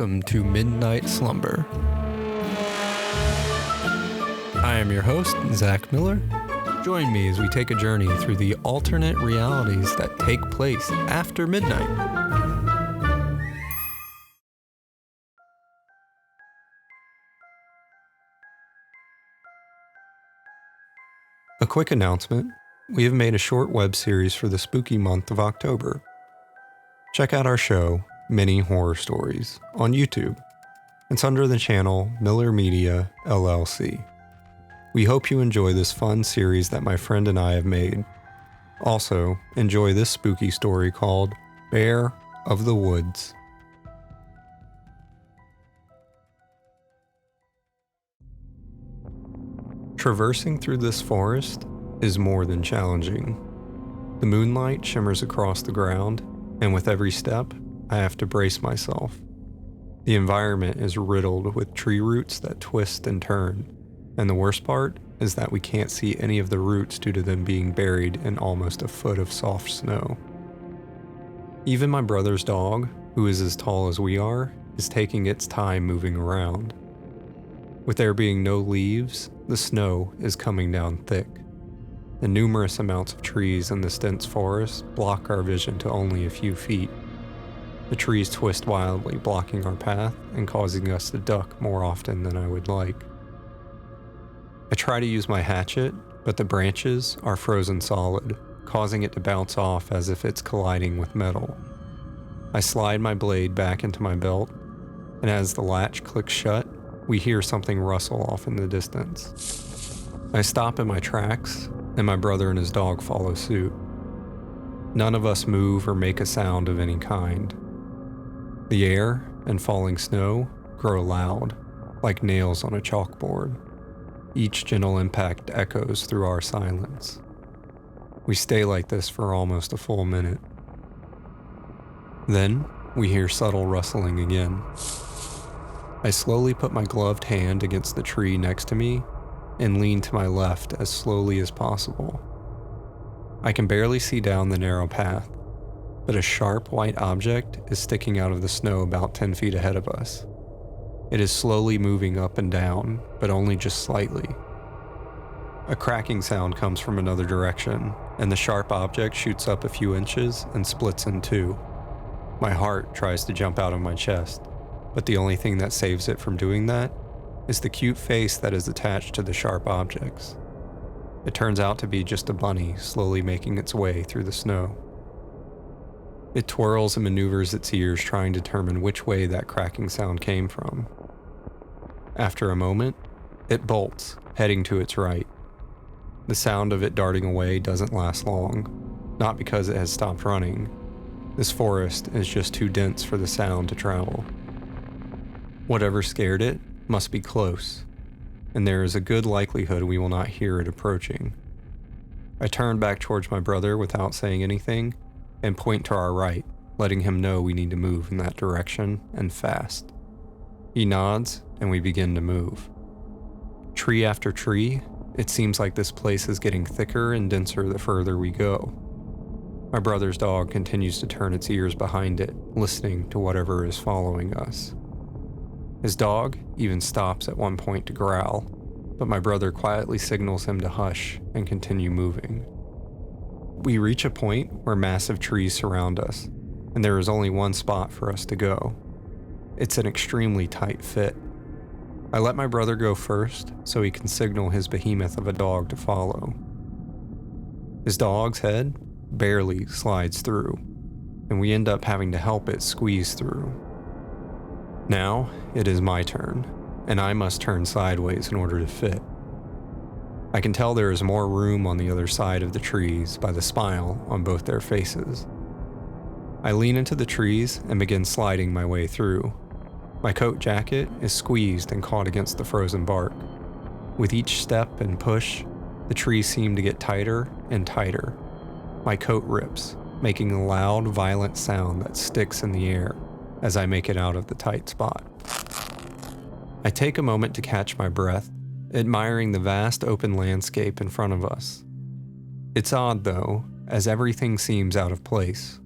welcome to Midnight Slumber. I am your host, Zach Miller. Join me as we take a journey through the alternate realities that take place after midnight. A quick announcement. We have made a short web series for the spooky month of October. Check out our show, Mini Horror Stories, on YouTube. It's under the channel Miller Media, LLC. We hope you enjoy this fun series that my friend and I have made. Also, enjoy this spooky story called Bear of the Woods. Traversing through this forest is more than challenging. The moonlight shimmers across the ground, and with every step, I have to brace myself. The environment is riddled with tree roots that twist and turn, and the worst part is that we can't see any of the roots due to them being buried in almost a foot of soft snow. Even my brother's dog, who is as tall as we are, is taking its time moving around. With there being no leaves, the snow is coming down thick. The numerous amounts of trees in this dense forest block our vision to only a few feet. The trees twist wildly, blocking our path and causing us to duck more often than I would like. I try to use my hatchet, but the branches are frozen solid, causing it to bounce off as if it's colliding with metal. I slide my blade back into my belt, and as the latch clicks shut, we hear something rustle off in the distance. I stop in my tracks, and my brother and his dog follow suit. None of us move or make a sound of any kind. The air and falling snow grow loud, like nails on a chalkboard. Each gentle impact echoes through our silence. We stay like this for almost a full minute. Then, we hear subtle rustling again. I slowly put my gloved hand against the tree next to me and lean to my left as slowly as possible. I can barely see down the narrow path, but a sharp white object is sticking out of the snow about 10 feet ahead of us. It is slowly moving up and down, but only just slightly. A cracking sound comes from another direction, and the sharp object shoots up a few inches and splits in two. My heart tries to jump out of my chest, but the only thing that saves it from doing that is the cute face that is attached to the sharp objects. It turns out to be just a bunny slowly making its way through the snow. It twirls and maneuvers its ears trying to determine which way that cracking sound came from. After a moment, it bolts, heading to its right. The sound of it darting away doesn't last long, not because it has stopped running. This forest is just too dense for the sound to travel. Whatever scared it must be close, and there is a good likelihood we will not hear it approaching. I turn back towards my brother without saying anything and point to our right, letting him know we need to move in that direction and fast. He nods and we begin to move. Tree after tree, it seems like this place is getting thicker and denser the further we go. My brother's dog continues to turn its ears behind it, listening to whatever is following us. His dog even stops at one point to growl, but my brother quietly signals him to hush and continue moving. We reach a point where massive trees surround us, and there is only one spot for us to go. It's an extremely tight fit. I let my brother go first so he can signal his behemoth of a dog to follow. His dog's head barely slides through, and we end up having to help it squeeze through. Now, it is my turn, and I must turn sideways in order to fit. I can tell there is more room on the other side of the trees by the smile on both their faces. I lean into the trees and begin sliding my way through. My coat jacket is squeezed and caught against the frozen bark. With each step and push, the trees seem to get tighter and tighter. My coat rips, making a loud, violent sound that sticks in the air as I make it out of the tight spot. I take a moment to catch my breath, admiring the vast open landscape in front of us. It's odd though, as everything seems out of place.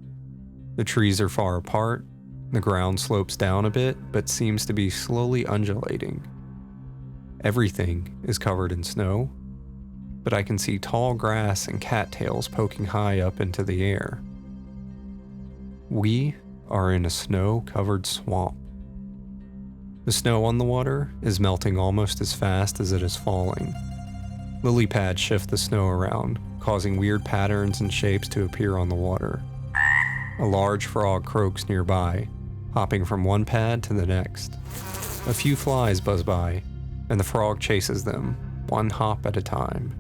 The trees are far apart, The ground slopes down a bit, but seems to be slowly undulating. Everything is covered in snow, but I can see tall grass and cattails poking high up into the air. We are in a snow-covered swamp. The snow on the water is melting almost as fast as it is falling. Lily pads shift the snow around, causing weird patterns and shapes to appear on the water. A large frog croaks nearby, hopping from one pad to the next. A few flies buzz by, and the frog chases them, one hop at a time.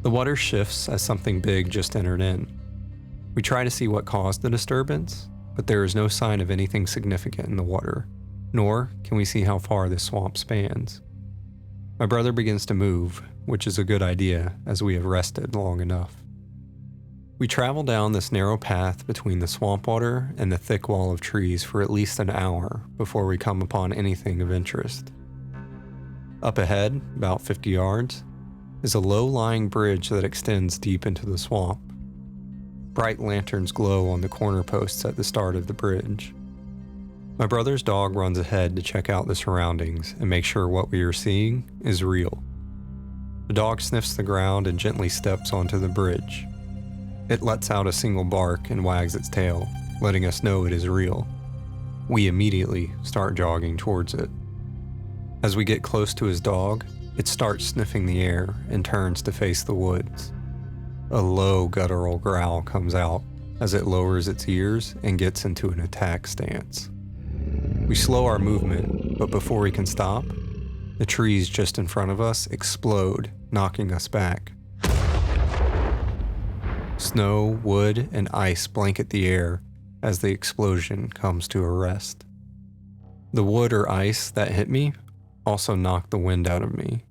The water shifts as something big just entered in. We try to see what caused the disturbance, but there is no sign of anything significant in the water, nor can we see how far this swamp spans. My brother begins to move, which is a good idea as we have rested long enough. We travel down this narrow path between the swamp water and the thick wall of trees for at least an hour before we come upon anything of interest. Up ahead, about 50 yards, is a low-lying bridge that extends deep into the swamp. Bright lanterns glow on the corner posts at the start of the bridge. My brother's dog runs ahead to check out the surroundings and make sure what we are seeing is real. The dog sniffs the ground and gently steps onto the bridge. It lets out a single bark and wags its tail, letting us know it is real. We immediately start jogging towards it. As we get close to his dog, it starts sniffing the air and turns to face the woods. A low guttural growl comes out as it lowers its ears and gets into an attack stance. We slow our movement, but before we can stop, the trees just in front of us explode, knocking us back. Snow, wood, and ice blanket the air as the explosion comes to a rest. The wood or ice that hit me also knocked the wind out of me.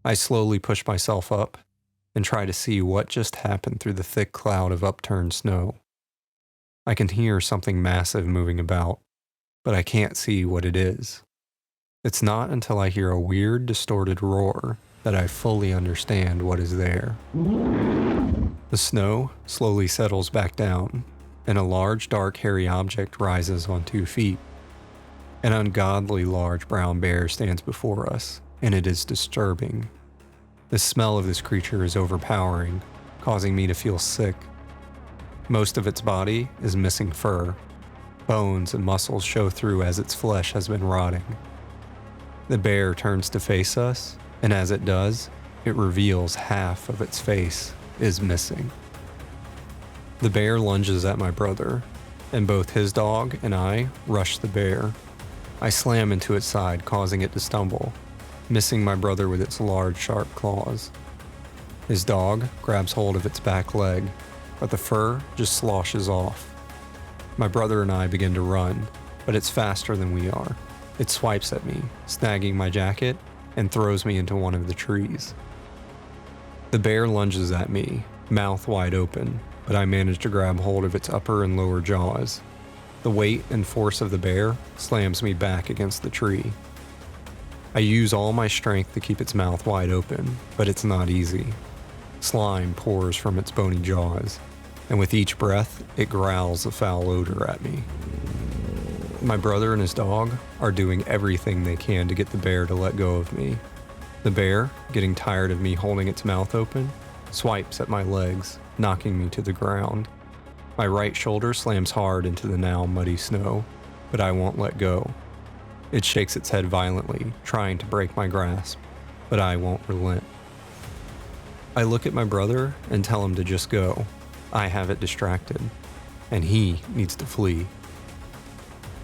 I slowly push myself up and try to see what just happened through the thick cloud of upturned snow. I can hear something massive moving about, but I can't see what it is. It's not until I hear a weird, distorted roar that I fully understand what is there. The snow slowly settles back down, and a large, dark, hairy object rises on 2 feet. An ungodly large brown bear stands before us, and it is disturbing. The smell of this creature is overpowering, causing me to feel sick. Most of its body is missing fur. Bones and muscles show through as its flesh has been rotting. The bear turns to face us, and as it does, it reveals half of its face is missing. The bear lunges at my brother, and both his dog and I rush the bear. I slam into its side, causing it to stumble, missing my brother with its large, sharp claws. His dog grabs hold of its back leg, but the fur just sloshes off. My brother and I begin to run, but it's faster than we are. It swipes at me, snagging my jacket, and throws me into one of the trees. The bear lunges at me, mouth wide open, but I manage to grab hold of its upper and lower jaws. The weight and force of the bear slams me back against the tree. I use all my strength to keep its mouth wide open, but it's not easy. Slime pours from its bony jaws, and with each breath, it growls a foul odor at me. My brother and his dog are doing everything they can to get the bear to let go of me. The bear, getting tired of me holding its mouth open, swipes at my legs, knocking me to the ground. My right shoulder slams hard into the now muddy snow, but I won't let go. It shakes its head violently, trying to break my grasp, but I won't relent. I look at my brother and tell him to just go. I have it distracted, and he needs to flee.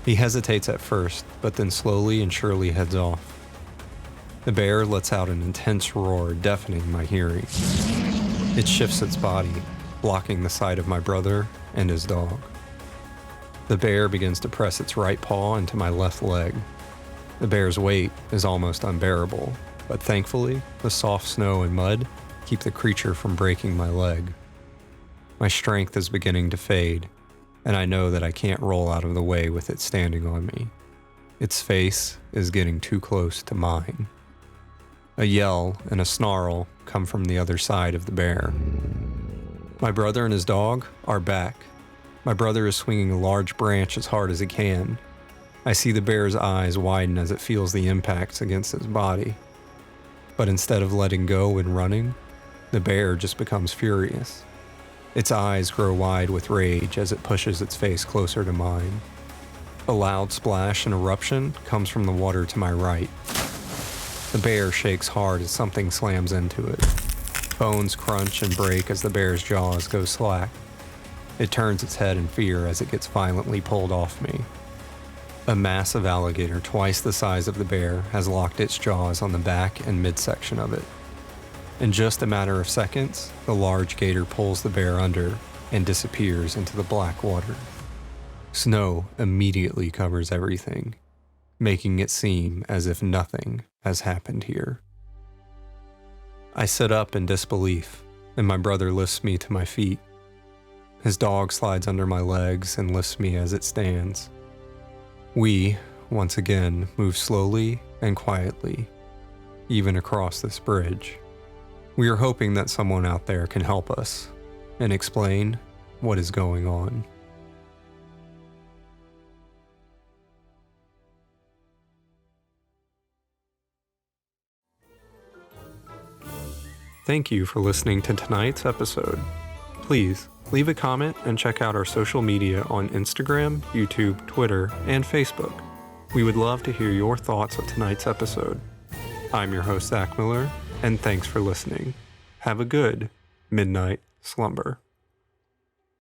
He hesitates at first, but then slowly and surely heads off. The bear lets out an intense roar, deafening my hearing. It shifts its body, blocking the sight of my brother and his dog. The bear begins to press its right paw into my left leg. The bear's weight is almost unbearable, but thankfully, the soft snow and mud keep the creature from breaking my leg. My strength is beginning to fade, and I know that I can't roll out of the way with it standing on me. Its face is getting too close to mine. A yell and a snarl come from the other side of the bear. My brother and his dog are back. My brother is swinging a large branch as hard as he can. I see the bear's eyes widen as it feels the impacts against its body. But instead of letting go and running, the bear just becomes furious. Its eyes grow wide with rage as it pushes its face closer to mine. A loud splash and eruption comes from the water to my right. The bear shakes hard as something slams into it. Bones crunch and break as the bear's jaws go slack. It turns its head in fear as it gets violently pulled off me. A massive alligator twice the size of the bear has locked its jaws on the back and midsection of it. In just a matter of seconds, the large gator pulls the bear under and disappears into the black water. Snow immediately covers everything, making it seem as if nothing has happened here. I sit up in disbelief, and my brother lifts me to my feet. His dog slides under my legs and lifts me as it stands. We, once again, move slowly and quietly, even across this bridge. We are hoping that someone out there can help us and explain what is going on. Thank you for listening to tonight's episode. Please leave a comment and check out our social media on Instagram, YouTube, Twitter, and Facebook. We would love to hear your thoughts of tonight's episode. I'm your host, Zach Miller, and thanks for listening. Have a good midnight slumber.